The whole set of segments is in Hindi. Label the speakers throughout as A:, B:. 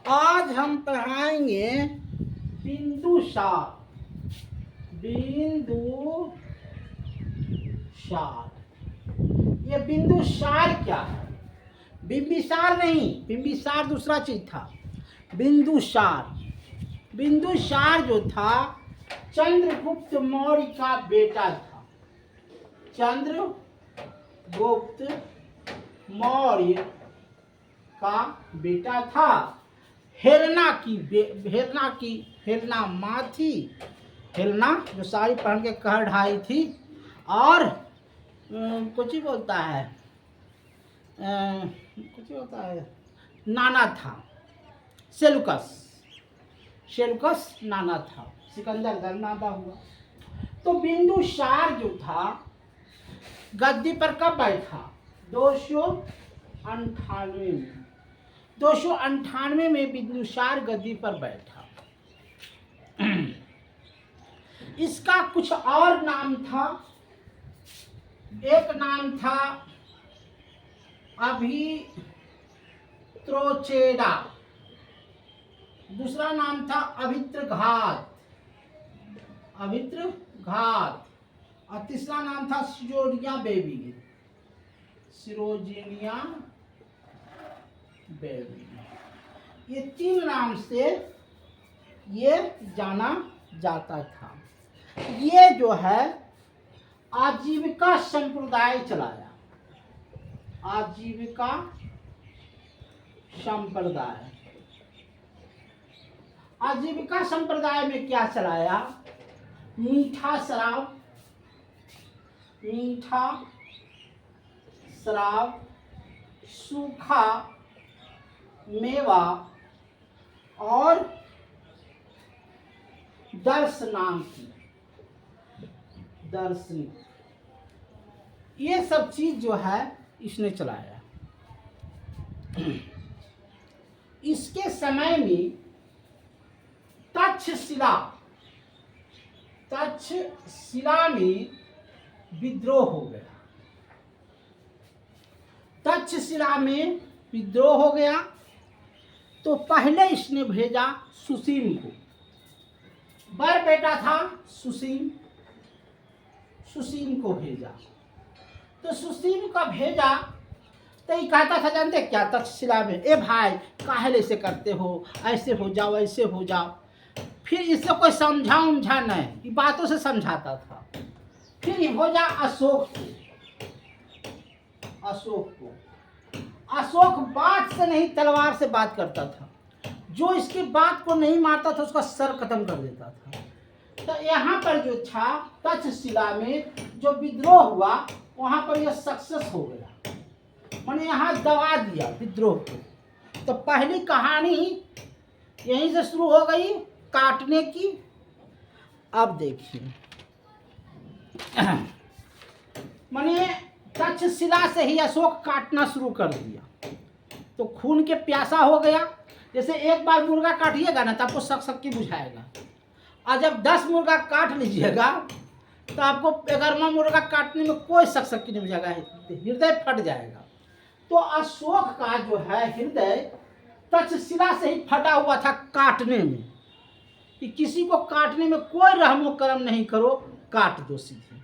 A: आज हम पढ़ाएंगे बिंदुसार। ये बिंदुसार क्या है? बिंबिसार नहीं, बिंबिसार दूसरा चीज था। बिंदुसार जो था चंद्रगुप्त मौर्य का बेटा था। चंद्रगुप्त मौर्य का बेटा था। हेलना माँ थी। हेलना जो साड़ी पहन के कह ढाई थी। और कुछ ही बोलता है, नाना था। सेलुकस नाना था। सिकंदर नाना हुआ। तो बिंदुसार जो था गद्दी पर कब बैठा? 298 में बिंदुसार गद्दी पर बैठा। इसका कुछ और नाम था। एक नाम था अभित्रोचेडा, दूसरा नाम था अभित्रघात, और तीसरा नाम था सिरोजिनिया बेबी। ये 3 नाम से ये जाना जाता था। ये जो है आजीविका संप्रदाय चलाया। आजीविका संप्रदाय में क्या चलाया? मीठा शराब, सूखा मेवा और दर्शनी, ये सब चीज जो है इसने चलाया। इसके समय में तक्षशिला में विद्रोह हो गया। तो पहले इसने भेजा सुसीम को। बर बेटा था सुसीम को भेजा। तो सुसीम का भेजा तो ये कहता था, जानते क्या, तक्षशिला में, ए भाई काहे ऐसे करते हो, ऐसे हो जाओ, ऐसे हो जाओ। फिर इससे कोई समझा नहीं, ये बातों से समझाता था। फिर ये हो जा अशोक बात से नहीं तलवार से बात करता था। जो इसकी बात को नहीं मारता था उसका सर खत्म कर देता था। तो यहाँ पर जो था तक्षशिला में जो विद्रोह हुआ वहाँ पर यह सक्सेस हो गया, मैंने यहाँ दबा दिया विद्रोह को। तो पहली कहानी यहीं से शुरू हो गई काटने की। अब देखिए, मैंने तक्षशिला से ही अशोक काटना शुरू कर दिया। तो खून के प्यासा हो गया। जैसे एक बार मुर्गा काटिएगा ना तो आपको सक बुझाएगा, और जब 10 मुर्गा काट लीजिएगा तो आपको 11वां मुर्गा काटने में कोई सक नहीं बुझाएगा, हृदय फट जाएगा। तो अशोक का जो है हृदय तक्षशिला से ही फटा हुआ था काटने में, कि किसी को काटने में कोई रहमो करम नहीं करो, काट दो सीधे।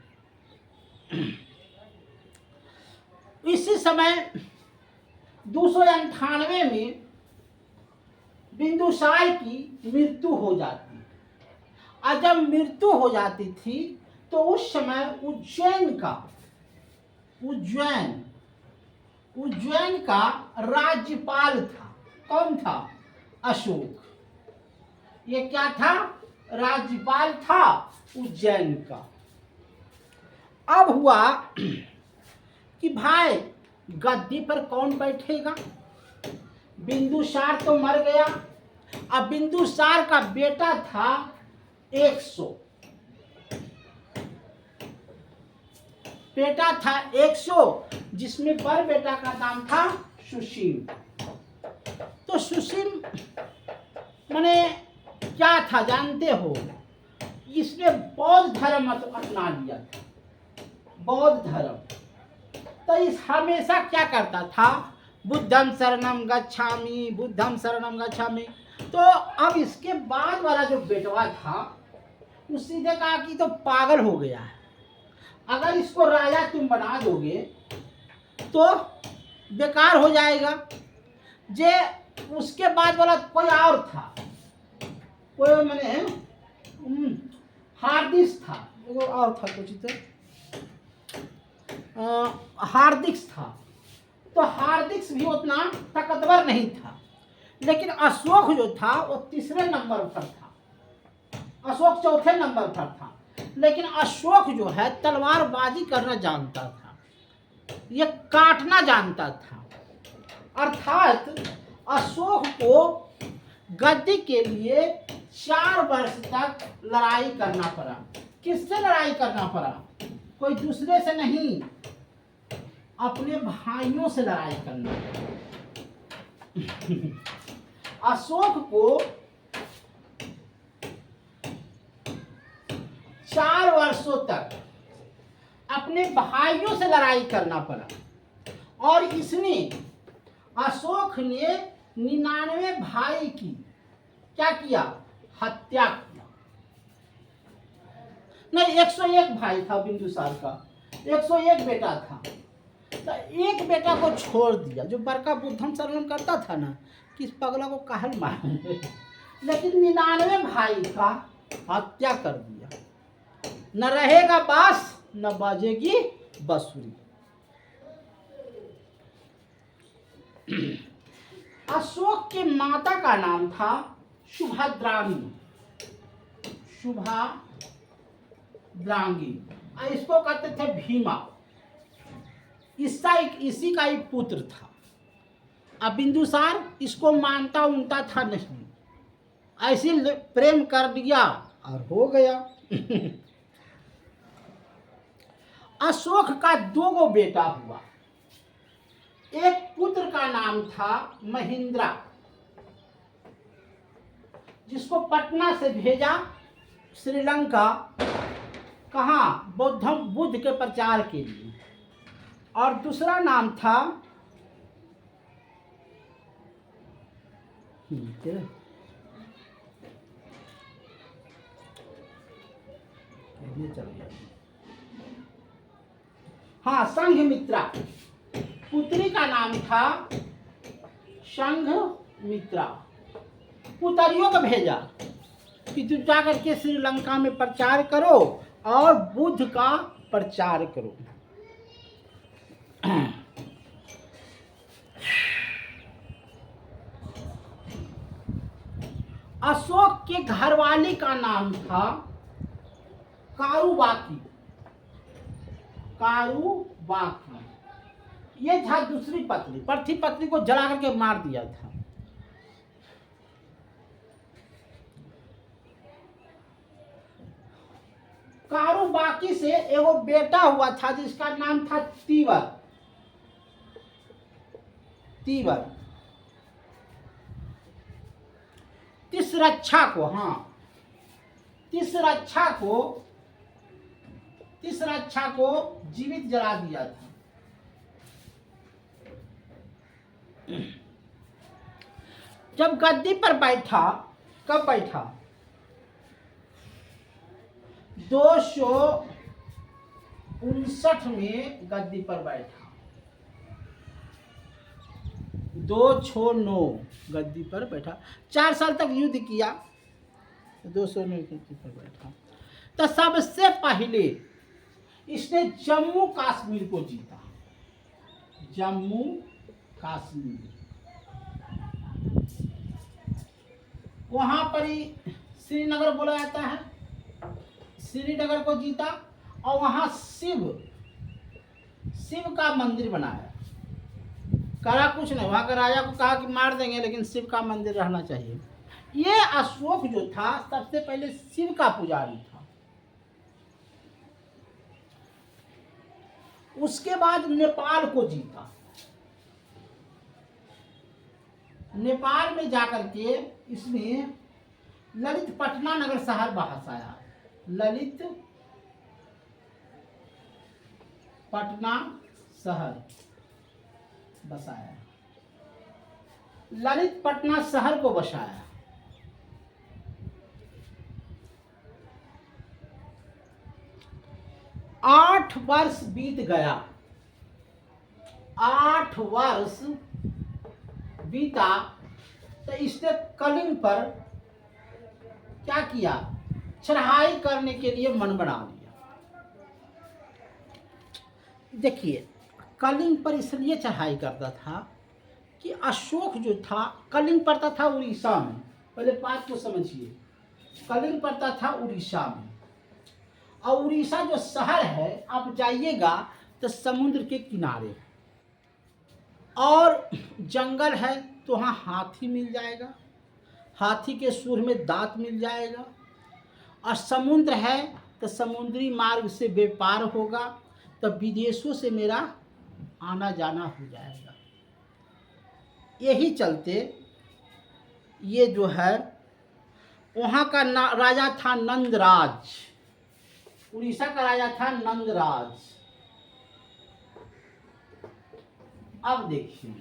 A: इसी समय 298 में बिंदुसार की मृत्यु हो जाती है। और जब मृत्यु हो जाती थी तो उस समय उज्जैन का राज्यपाल था। कौन था? अशोक। ये क्या था? राज्यपाल था उज्जैन का। अब हुआ कि भाई गद्दी पर कौन बैठेगा? बिंदुसार तो मर गया। अब बिंदुसार का बेटा था 100, जिसमें बड़ बेटा का नाम था सुसीम। तो सुसीम माने क्या था जानते हो? इसने बौद्ध धर्म अपना लिया था। बौद्ध धर्म। तो इस हमेशा क्या करता था? बुद्धम शरणम गच्छामि, बुद्धम शरणम गच्छामि। तो अब इसके बाद वाला जो बेटवा था उस सीधे कहा कि तो पागल हो गया है, अगर इसको राजा तुम बना दोगे तो बेकार हो जाएगा। जे उसके बाद वाला कोई और था, कोई मैंने हार्दिक था, वो और था कुछ तो हार्दिक था। तो हार्दिक भी उतना ताकतवर नहीं था, लेकिन अशोक जो था वो तीसरे नंबर पर था, अशोक चौथे नंबर पर था। लेकिन अशोक जो है तलवारबाजी करना जानता था, ये काटना जानता था। अर्थात अशोक को गद्दी के लिए 4 वर्ष तक लड़ाई करना पड़ा। किससे लड़ाई करना पड़ा? कोई दूसरे से नहीं, अपने भाइयों से लड़ाई करना पड़ा। अशोक को 4 वर्षों तक अपने भाइयों से लड़ाई करना पड़ा, और इसने अशोक ने 99 भाई की क्या किया? हत्या किया। नहीं, 101 भाई था बिंदुसार का, 101 बेटा था, तो एक बेटा को छोड़ दिया। जो बड़का बुद्धम शरणम करता था ना, किस पगला को कहल मारेंगे, लेकिन 99 भाई का हत्या कर दिया। न रहेगा बास न बाजेगी बंसुरी। अशोक की माता का नाम था शुभद्रांगी, शुभद्रांगी, इसको कहते थे भीमा। इसी का ही पुत्र था। अब बिंदुसार इसको मानता उनता था नहीं, ऐसे प्रेम कर दिया और हो गया। अशोक का 2 बेटा हुआ। एक पुत्र का नाम था महेंद्रा, जिसको पटना से भेजा श्रीलंका, कहाँ? बुद्ध के प्रचार के लिए। और दूसरा नाम था संघमित्रा। पुत्री का नाम था संघमित्रा। पुतरियों को भेजा कि तू जाकर के श्रीलंका में प्रचार करो और बुद्ध का प्रचार करो। अशोक के घरवाली का नाम था कारुबाकी। कारुबाकी ये था दूसरी पत्नी। प्रथम पत्नी को जला करके मार दिया था। कारुबाकी से एगो बेटा हुआ था जिसका नाम था तीवर। तीवर तिसरच्छा को, तिसरच्छा को जीवित जला दिया था। जब गद्दी पर बैठा, कब बैठा? 259 में गद्दी पर बैठा। 269 गद्दी पर बैठा। 4 साल तक युद्ध किया, 209 गद्दी पर बैठा। तो सबसे पहले इसने जम्मू कश्मीर को जीता। जम्मू कश्मीर, वहां पर ही श्रीनगर बोला जाता है, श्रीनगर को जीता। और वहां शिव का मंदिर बनाया। करा कुछ नहीं, वहां का राजा को कहा कि मार देंगे लेकिन शिव का मंदिर रहना चाहिए। ये अशोक जो था सबसे पहले शिव का पुजारी था। उसके बाद नेपाल को जीता। नेपाल में जाकर के इसने ललित पटना नगर शहर बसाया। ललित पटना शहर बसाया। ललित पटना शहर को बसाया। 8 वर्ष बीत गया, 8 वर्ष बीता तो इसने कलिंग पर क्या किया, चढ़ाई करने के लिए मन बना लिया। देखिए कलिंग पर इसलिए चढ़ाई करता था कि अशोक जो था, कलिंग पड़ता था उड़ीसा में, पहले बात को समझिए, कलिंग पड़ता था उड़ीसा में, और उड़ीसा जो शहर है आप जाइएगा तो समुद्र के किनारे और जंगल है, तो वहाँ हाथी मिल जाएगा, हाथी के सूंड में दांत मिल जाएगा, और समुद्र है तो समुद्री मार्ग से व्यापार होगा, तो विदेशों से मेरा आना जाना हो जाएगा। यही चलते ये जो है वहाँ का राजा था नंदराज, उड़ीसा का राजा था नंदराज। अब देखिए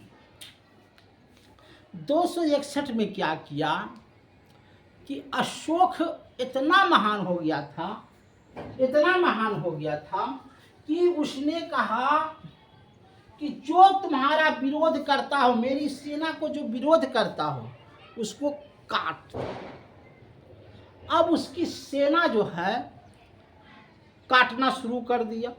A: 261 में क्या किया कि अशोक इतना महान हो गया था, इतना महान हो गया था कि उसने कहा कि जो तुम्हारा विरोध करता हो, मेरी सेना को जो विरोध करता हो उसको काट। अब उसकी सेना जो है काटना शुरू कर दिया।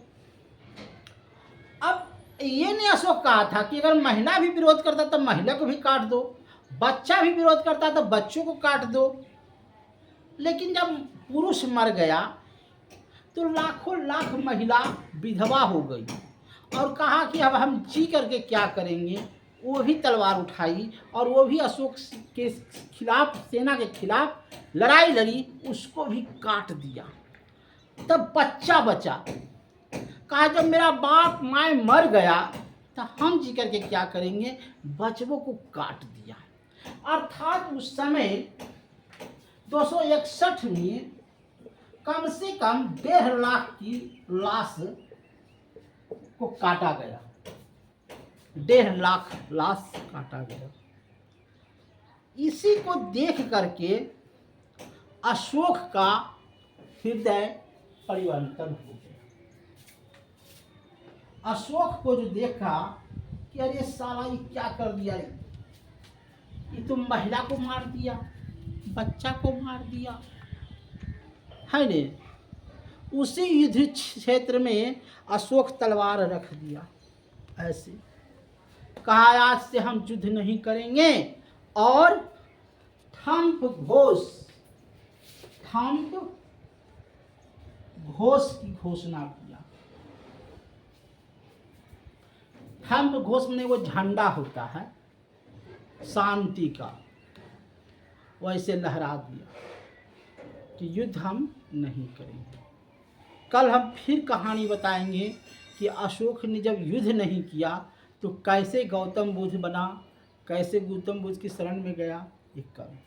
A: अब ये नहीं अशोक कहा था कि अगर महिला भी विरोध करता तो महिला को भी काट दो, बच्चा भी विरोध करता तो बच्चों को काट दो। लेकिन जब पुरुष मर गया तो लाखों लाख महिला विधवा हो गई और कहा कि अब हम जी करके क्या करेंगे। वो भी तलवार उठाई और वो भी अशोक के खिलाफ, सेना के खिलाफ लड़ाई लड़ी, उसको भी काट दिया। तब बच्चा बचा, कहा जब मेरा बाप माए मर गया तो हम जी करके क्या करेंगे, बच्चों को काट दिया। अर्थात उस समय 261 में कम से कम 1.5 लाख की लाश को काटा गया, 1.5 लाख लाश काटा गया। इसी को देख करके अशोक का हृदय परिवर्तन हो गया। अशोक को जो देखा कि अरे साला ये क्या कर दिया, ये तो महिला को मार दिया, बच्चा को मार दिया है ने। उसी युद्ध क्षेत्र में अशोक तलवार रख दिया, ऐसे कहा आज से हम युद्ध नहीं करेंगे, और ठंप घोष की घोषणा किया। ठंप घोष में वो झंडा होता है शांति का, वैसे लहरा दिया कि युद्ध हम नहीं करेंगे। कल हम फिर कहानी बताएंगे कि अशोक ने जब युद्ध नहीं किया तो कैसे गौतम बुद्ध बना, कैसे गौतम बुद्ध की शरण में गया, ये कल।